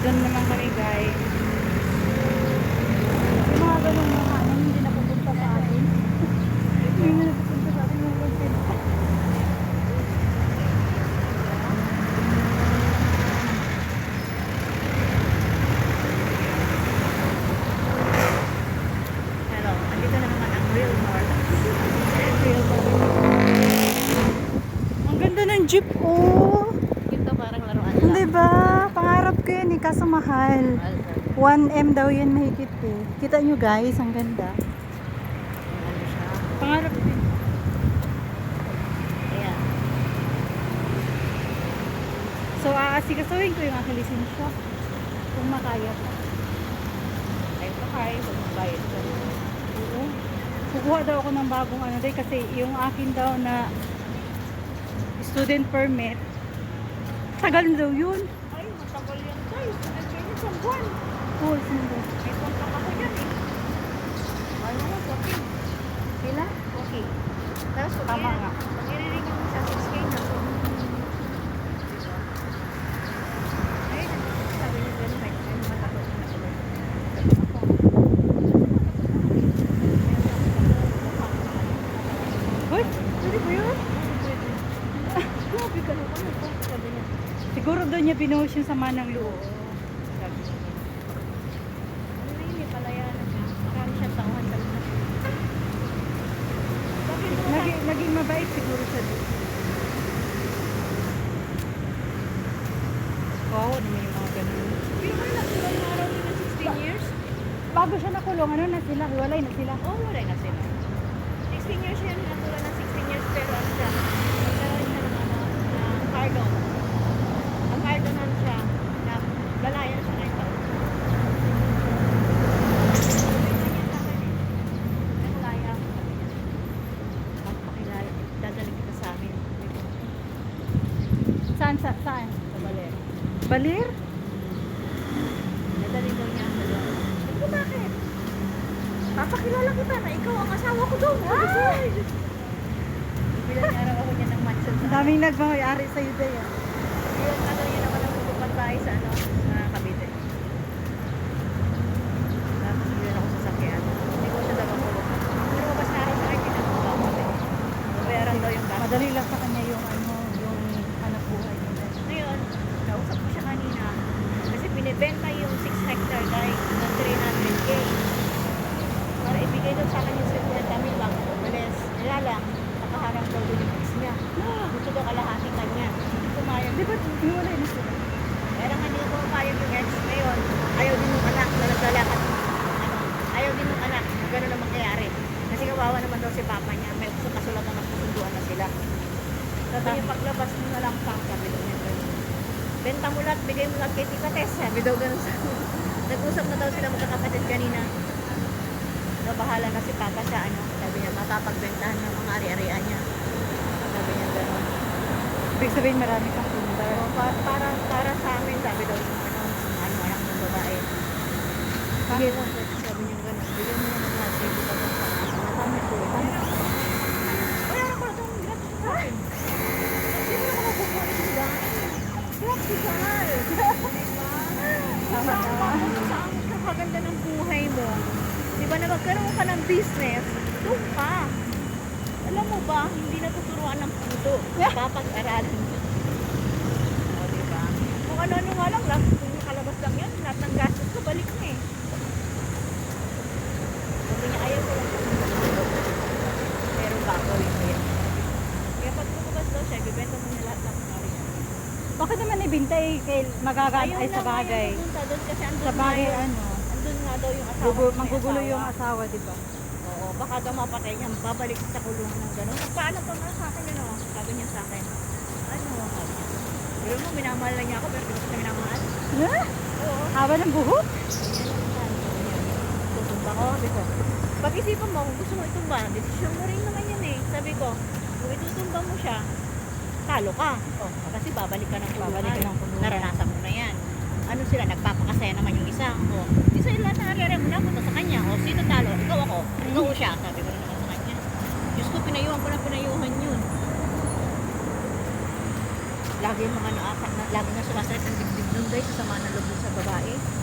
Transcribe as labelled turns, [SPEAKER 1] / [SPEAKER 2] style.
[SPEAKER 1] Doon naman kami guys. Yung mga ganun mga ano, hindi napupunta sa atin. Hindi na napupunta sa atin yung content.
[SPEAKER 2] Hello, andito na naman ang Real North.
[SPEAKER 1] Real North. Ang ganda ng jeep oh.
[SPEAKER 2] Ito parang laruan lang.
[SPEAKER 1] Hindi ba? Pangarap ko yun eh, kaso mahal. 1M daw yun mahigit eh. Kita nyo guys, ang ganda.
[SPEAKER 2] Ano siya?
[SPEAKER 1] Pangarap ko yun.
[SPEAKER 2] Ayan.
[SPEAKER 1] So aasikasuhin ko yung aking lisensya. Kung makaya pa.
[SPEAKER 2] Ay, pakay. Huwag magbayad ka.
[SPEAKER 1] Oo. Kukuha daw ako ng bagong ano day kasi yung akin daw na student permit tagal daw yun.
[SPEAKER 2] Ay, matagal yan tayo. Nag-finish ang buwan.
[SPEAKER 1] Oh, sino?
[SPEAKER 2] May kontak ako dyan eh. Ano mo, okay.
[SPEAKER 1] Kila?
[SPEAKER 2] Okay. Tapos
[SPEAKER 1] Tama nga.
[SPEAKER 2] pag i-renew mo siya, 6K na. So, diba? Ayun, sabi niya gano'n, may matakot na ako.
[SPEAKER 1] Hoy, pwede ba yun?
[SPEAKER 2] Grabe ka naman. Sabi niya.
[SPEAKER 1] Siguro doon niya binuhos yung sama ng loob.
[SPEAKER 2] Sabi niya. Ano na yun eh, palayanan niya. Marami siyang tauhan sa lahat. Bakit mo na?
[SPEAKER 1] Naging mabait siguro siya doon. Oo, naman yung mga ganun.
[SPEAKER 2] Pero may nagsulong na araw din ng 16 years?
[SPEAKER 1] Bago siya nakulong, ano na sila? Hiwalay na sila.
[SPEAKER 2] Oo, wala na sila. 16 years yan, natulad ng 16 years, pero ano siya, nagkaroon siya ng ano, ng pardon. Ang pardonan siya, na lalayan siya ng taon. Ganyan sa akin eh. Ay, malaya ako. Sabi niya. Magpakilala, dadaling kita sa amin.
[SPEAKER 1] Saan?
[SPEAKER 2] Sa Baler.
[SPEAKER 1] Balir?
[SPEAKER 2] Dadaling daw niya sa doon. Sabi ko, bakit? Papakilala kita na ikaw ang asawa ko doon. Ay! Bilang niya araw ako niya ng mansion
[SPEAKER 1] Ang
[SPEAKER 2] sa
[SPEAKER 1] daming nagmamay-ari sa Udaya.
[SPEAKER 2] yung ano yun naman ang pupupat bahay sa ano, sa Cavite. Tapos yun ako sa sakyan. Hindi ko siya daw ako. Pero mabas na araw sa akin, pinagawa ko eh. Bayaran daw yung gas.
[SPEAKER 1] Madali lang sa kanya yung ano, yung anak buhay nila.
[SPEAKER 2] Ngayon, nausap ko siya kanina. Kasi pinibenta yung 6 hectare guys ng 300K. Para ibigay daw sa akin yung 50 mil lang. Umalis. Kaya lang, nakaharang daw doon yung ex niya. Gusto daw kalahati kanya. Hindi pumayag.
[SPEAKER 1] Di ba hiwalay na sila?
[SPEAKER 2] Pero nga hindi ko pumayag yung ex ngayon. Ayaw din yung anak na naglalakad. Ano, ayaw din yung anak. Gano'n na mangyayari. Kasi kawawa naman daw si papa niya. May kasulatan ng kasunduan na sila. Sabi niya, paglabas mo na lang pang. Sabi daw niya gano'n. Benta mo lahat, bigay mo lahat kay Tita Tess. Sabi daw gano'n sa nag-usap na daw sila magkakapatid kanina. Na bahala na si papa sa ano. Sabi niya, mapapagbentahan ng mga ari-arian niya. Sabi niya gano'n.
[SPEAKER 1] Ibig sabihin marami kang pundar.
[SPEAKER 2] So, para sa amin, sabi daw yung ano, anak ng babae. Sige lang, sabi niya gano'n. Bigyan mo naman lahat kay Tita Tess. Matami ko. Bayaran ko na itong gratis sa akin. Hindi mo naman makukuha ito dahil. Practical.
[SPEAKER 1] Tama na.
[SPEAKER 2] Saan ka kaganda ng buhay mo? Di ba na magkaroon ka ng business, doon ka. Alam mo ba, hindi natuturuan ng puto. Papag-aralan. O, di ba? Kung ano-ano nga lang, kung nakalabas lang yan, lahat ng gastos ko, balik na eh. Sabi niya, ayaw ko lang. Pero gagawin ko yan. Kaya pag lumabas daw siya, bibenta mo niya lahat ng ari.
[SPEAKER 1] Bakit naman ibinta eh, kay magagaan ay sa bagay?
[SPEAKER 2] Ayaw na doon kasi andun
[SPEAKER 1] Sa bagay
[SPEAKER 2] nga
[SPEAKER 1] ano,
[SPEAKER 2] andun nga daw yung asawa. may
[SPEAKER 1] manggugulo yung
[SPEAKER 2] asawa.
[SPEAKER 1] asawa, di ba?
[SPEAKER 2] Oo, baka daw mapatay niya, babalik sa kulungan ng gano'n. Nagpaalam pa nga sa akin, ano, sabi niya sa akin. Ano, sabi niya. Pero mo, minamahal na niya ako, pero hindi ko siya minamahal.
[SPEAKER 1] Ha?
[SPEAKER 2] Oo.
[SPEAKER 1] Haba ng buhok?
[SPEAKER 2] Tutumba ko, sabi ko. Pag-isipan mo, kung gusto mo itumba, desisyon mo rin naman yan eh. Sabi ko, kung itutumba mo siya, talo ka. Oh, kasi babalik ka ng kulungan.
[SPEAKER 1] Babalik ka ng kulungan.
[SPEAKER 2] Naranasan mo na yan. Ano sila, nagpapakasaya naman yung isa. Oh, di sa lahat ng arere mo, napunta sa kanya. O, sino talo? Ikaw ako. Ikaw o siya. Sabi ko na naman sa kanya. Diyos ko, pinayuhan ko na pinayuhan yun. Lagi mga naakak na, lagi na sumasakit ang dibdib nun guys, sasama ng loob dun sa babae.